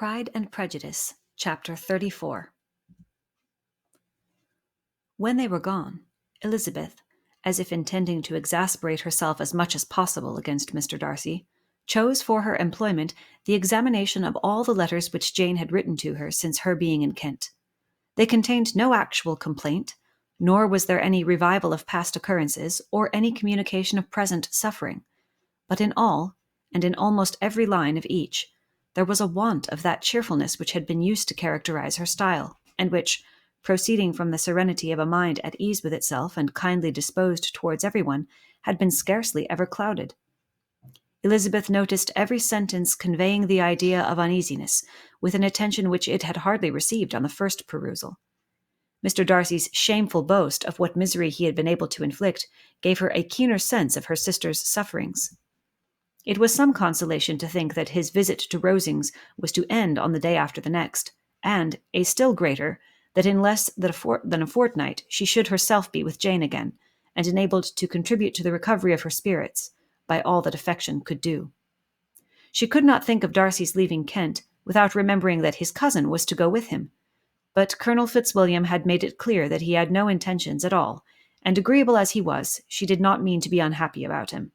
Pride and Prejudice, Chapter 34. When they were gone, Elizabeth, as if intending to exasperate herself as much as possible against Mr. Darcy, chose for her employment the examination of all the letters which Jane had written to her since her being in Kent. They contained no actual complaint, nor was there any revival of past occurrences or any communication of present suffering. But in all, and in almost every line of each, there was a want of that cheerfulness which had been used to characterize her style, and which, proceeding from the serenity of a mind at ease with itself and kindly disposed towards everyone, had been scarcely ever clouded. Elizabeth noticed every sentence conveying the idea of uneasiness, with an attention which it had hardly received on the first perusal. Mr. Darcy's shameful boast of what misery he had been able to inflict gave her a keener sense of her sister's sufferings. It was some consolation to think that his visit to Rosings was to end on the day after the next, and, a still greater, that in less than a fortnight she should herself be with Jane again, and enabled to contribute to the recovery of her spirits, by all that affection could do. She could not think of Darcy's leaving Kent without remembering that his cousin was to go with him, but Colonel Fitzwilliam had made it clear that he had no intentions at all, and agreeable as he was, she did not mean to be unhappy about him.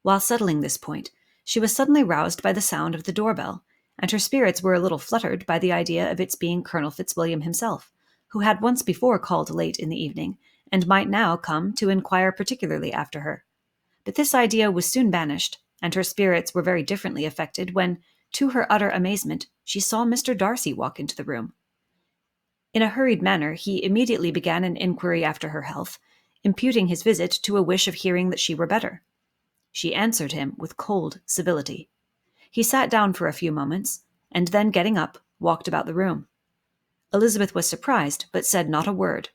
While settling this point, she was suddenly roused by the sound of the doorbell, and her spirits were a little fluttered by the idea of its being Colonel Fitzwilliam himself, who had once before called late in the evening, and might now come to inquire particularly after her. But this idea was soon banished, and her spirits were very differently affected when, to her utter amazement, she saw Mr. Darcy walk into the room. In a hurried manner, he immediately began an inquiry after her health, imputing his visit to a wish of hearing that she were better. She answered him with cold civility. He sat down for a few moments, and then getting up, walked about the room. Elizabeth was surprised, but said not a word.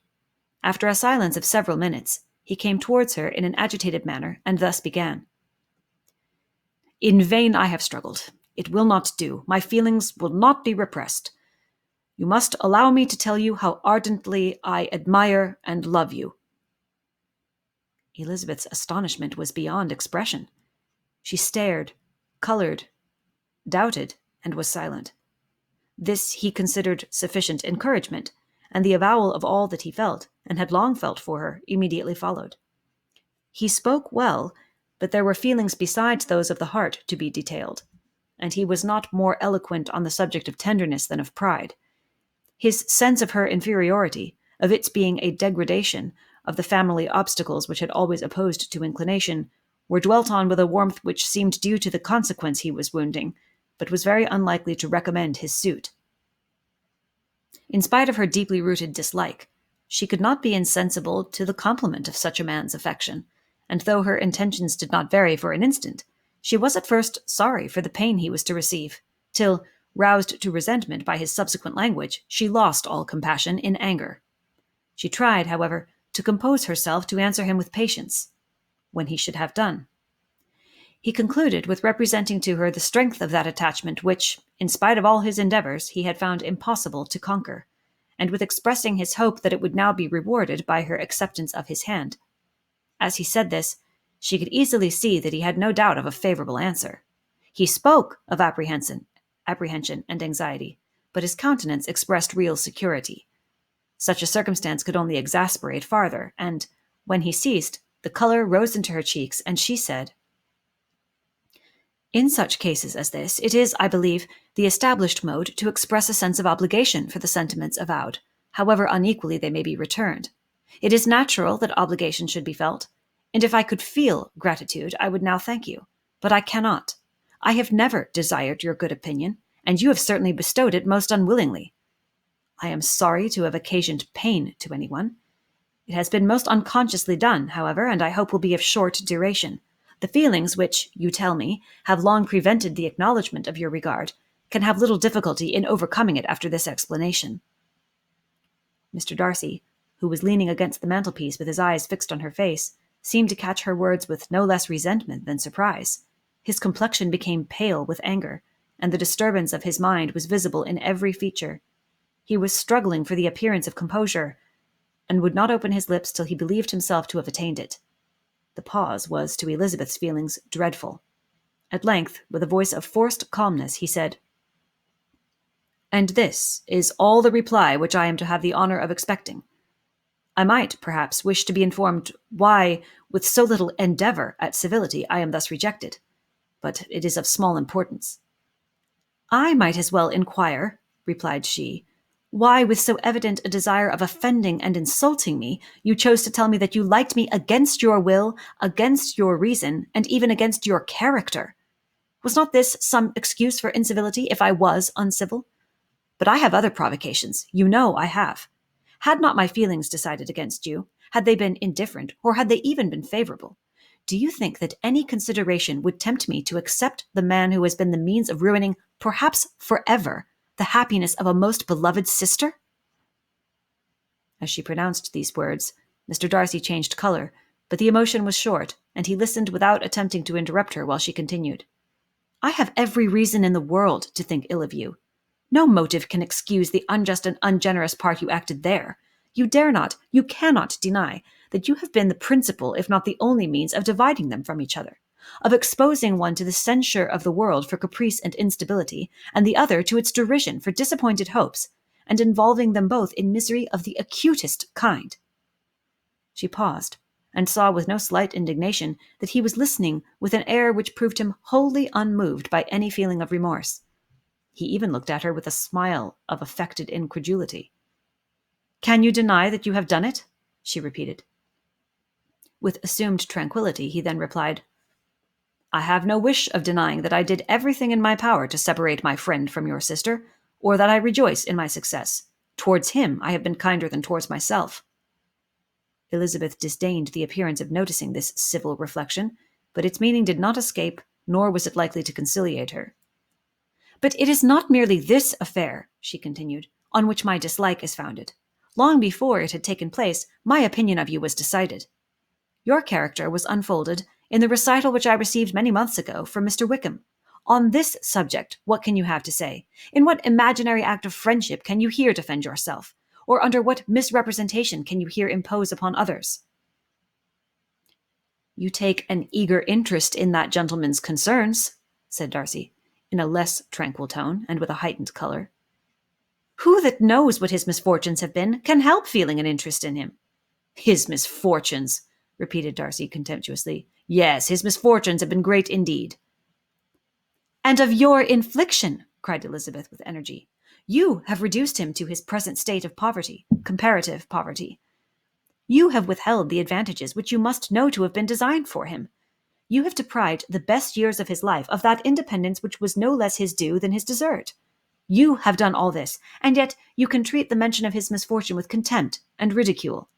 After a silence of several minutes, he came towards her in an agitated manner, and thus began. "In vain I have struggled. It will not do. My feelings will not be repressed. You must allow me to tell you how ardently I admire and love you." Elizabeth's astonishment was beyond expression. She stared, colored, doubted, and was silent. This he considered sufficient encouragement, and the avowal of all that he felt, and had long felt for her, immediately followed. He spoke well, but there were feelings besides those of the heart to be detailed, and he was not more eloquent on the subject of tenderness than of pride. His sense of her inferiority, of its being a degradation, of the family obstacles which had always opposed to inclination, were dwelt on with a warmth which seemed due to the consequence he was wounding, but was very unlikely to recommend his suit. In spite of her deeply rooted dislike, she could not be insensible to the compliment of such a man's affection, and though her intentions did not vary for an instant, she was at first sorry for the pain he was to receive, till, roused to resentment by his subsequent language, she lost all compassion in anger. She tried, however, to compose herself to answer him with patience, when he should have done. He concluded with representing to her the strength of that attachment which, in spite of all his endeavors, he had found impossible to conquer, and with expressing his hope that it would now be rewarded by her acceptance of his hand. As he said this, she could easily see that he had no doubt of a favorable answer. He spoke of apprehension and anxiety, but his countenance expressed real security. Such a circumstance could only exasperate farther, and, when he ceased, the color rose into her cheeks, and she said, "In such cases as this, it is, I believe, the established mode to express a sense of obligation for the sentiments avowed, however unequally they may be returned. It is natural that obligation should be felt, and if I could feel gratitude, I would now thank you. But I cannot. I have never desired your good opinion, and you have certainly bestowed it most unwillingly. I am sorry to have occasioned pain to anyone. It has been most unconsciously done, however, and I hope will be of short duration. The feelings which, you tell me, have long prevented the acknowledgement of your regard, can have little difficulty in overcoming it after this explanation." Mr. Darcy, who was leaning against the mantelpiece with his eyes fixed on her face, seemed to catch her words with no less resentment than surprise. His complexion became pale with anger, and the disturbance of his mind was visible in every feature. He was struggling for the appearance of composure, and would not open his lips till he believed himself to have attained it. The pause was, to Elizabeth's feelings, dreadful. At length, with a voice of forced calmness, he said, And this is all the reply which I am to have the honour of expecting. I might, perhaps, wish to be informed why, with so little endeavour at civility, I am thus rejected, but it is of small importance. I might as well inquire, replied she, why, with so evident a desire of offending and insulting me, you chose to tell me that you liked me against your will, against your reason, and even against your character. Was not this some excuse for incivility if I was uncivil? But I have other provocations. You know I have. Had not my feelings decided against you, had they been indifferent, or had they even been favorable, do you think that any consideration would tempt me to accept the man who has been the means of ruining, perhaps forever, the happiness of a most beloved sister? As she pronounced these words, Mr. Darcy changed colour, but the emotion was short, and he listened without attempting to interrupt her while she continued. I have every reason in the world to think ill of you. No motive can excuse the unjust and ungenerous part you acted there. You dare not, you cannot deny that you have been the principal, if not the only means of dividing them from each other, of exposing one to the censure of the world for caprice and instability, and the other to its derision for disappointed hopes, and involving them both in misery of the acutest kind. She paused, and saw with no slight indignation that he was listening with an air which proved him wholly unmoved by any feeling of remorse. He even looked at her with a smile of affected incredulity. "Can you deny that you have done it?" she repeated. With assumed tranquillity, he then replied, "I have no wish of denying that I did everything in my power to separate my friend from your sister, or that I rejoice in my success. Towards him I have been kinder than towards myself." Elizabeth disdained the appearance of noticing this civil reflection, but its meaning did not escape, nor was it likely to conciliate her. "But it is not merely this affair," she continued, "on which my dislike is founded. Long before it had taken place, my opinion of you was decided. Your character was unfolded in the recital which I received many months ago from Mr. Wickham. On this subject, what can you have to say? In what imaginary act of friendship can you here defend yourself? Or under what misrepresentation can you here impose upon others?" "You take an eager interest in that gentleman's concerns," said Darcy, in a less tranquil tone and with a heightened colour. "Who that knows what his misfortunes have been can help feeling an interest in him?" "His misfortunes!" repeated Darcy contemptuously. "Yes, his misfortunes have been great indeed." "And of your infliction," cried Elizabeth with energy. "You have reduced him to his present state of poverty, comparative poverty. You have withheld the advantages which you must know to have been designed for him. You have deprived the best years of his life of that independence which was no less his due than his desert. You have done all this, and yet you can treat the mention of his misfortune with contempt and ridicule."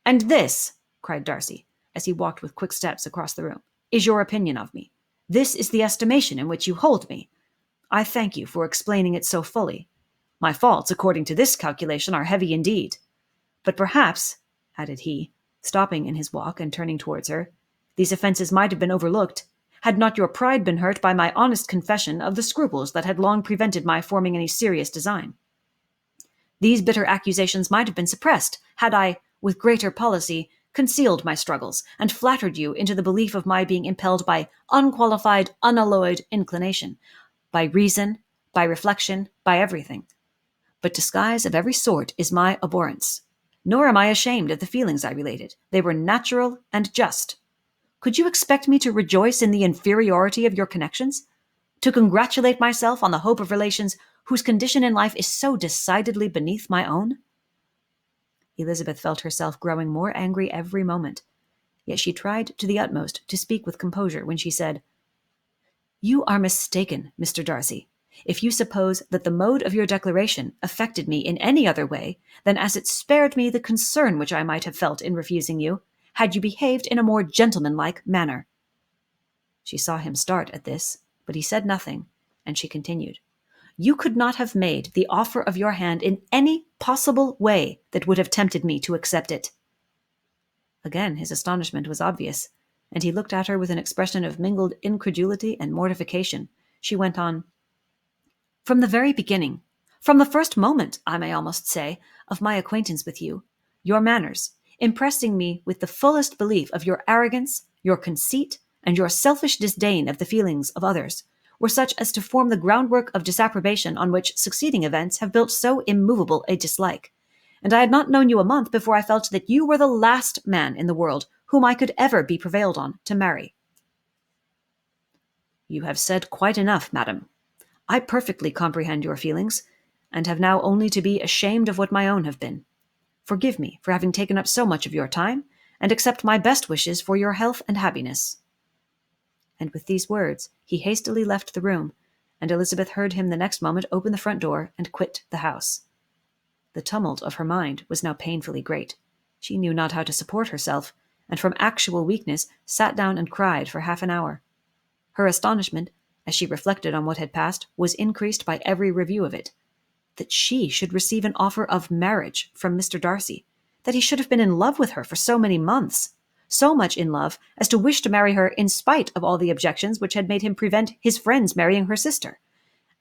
"And this," cried Darcy, as he walked with quick steps across the room, "is your opinion of me. This is the estimation in which you hold me. I thank you for explaining it so fully. My faults, according to this calculation, are heavy indeed. But perhaps," added he, stopping in his walk and turning towards her, "these offences might have been overlooked, had not your pride been hurt by my honest confession of the scruples that had long prevented my forming any serious design. These bitter accusations might have been suppressed, had I, with greater policy, concealed my struggles, and flattered you into the belief of my being impelled by unqualified, unalloyed inclination, by reason, by reflection, by everything. But disguise of every sort is my abhorrence. Nor am I ashamed of the feelings I related. They were natural and just. Could you expect me to rejoice in the inferiority of your connections? To congratulate myself on the hope of relations whose condition in life is so decidedly beneath my own?" Elizabeth felt herself growing more angry every moment, yet she tried to the utmost to speak with composure when she said, "You are mistaken, Mr. Darcy, if you suppose that the mode of your declaration affected me in any other way than as it spared me the concern which I might have felt in refusing you, had you behaved in a more gentlemanlike manner." She saw him start at this, but he said nothing, and she continued, "You could not have made the offer of your hand in any possible way that would have tempted me to accept it." Again his astonishment was obvious, and he looked at her with an expression of mingled incredulity and mortification. She went on, "From the very beginning, from the first moment, I may almost say, of my acquaintance with you, your manners, impressing me with the fullest belief of your arrogance, your conceit, and your selfish disdain of the feelings of others, were such as to form the groundwork of disapprobation on which succeeding events have built so immovable a dislike. And I had not known you a month before I felt that you were the last man in the world whom I could ever be prevailed on to marry." "You have said quite enough, madam. I perfectly comprehend your feelings, and have now only to be ashamed of what my own have been. Forgive me for having taken up so much of your time, and accept my best wishes for your health and happiness." And with these words he hastily left the room, and Elizabeth heard him the next moment open the front door and quit the house. The tumult of her mind was now painfully great. She knew not how to support herself, and from actual weakness sat down and cried for half an hour. Her astonishment, as she reflected on what had passed, was increased by every review of it. That she should receive an offer of marriage from Mr. Darcy, that he should have been in love with her for so many months, so much in love as to wish to marry her in spite of all the objections which had made him prevent his friends marrying her sister,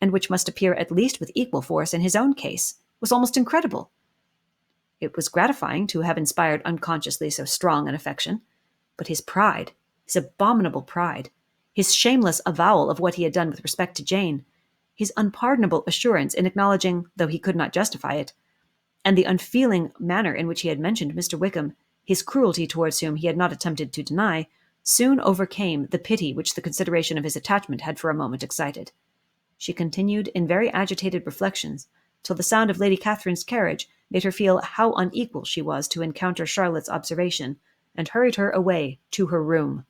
and which must appear at least with equal force in his own case, was almost incredible. It was gratifying to have inspired unconsciously so strong an affection, but his pride, his abominable pride, his shameless avowal of what he had done with respect to Jane, his unpardonable assurance in acknowledging, though he could not justify it, and the unfeeling manner in which he had mentioned Mr. Wickham, his cruelty towards whom he had not attempted to deny, soon overcame the pity which the consideration of his attachment had for a moment excited. She continued in very agitated reflections, till the sound of Lady Catherine's carriage made her feel how unequal she was to encounter Charlotte's observation, and hurried her away to her room.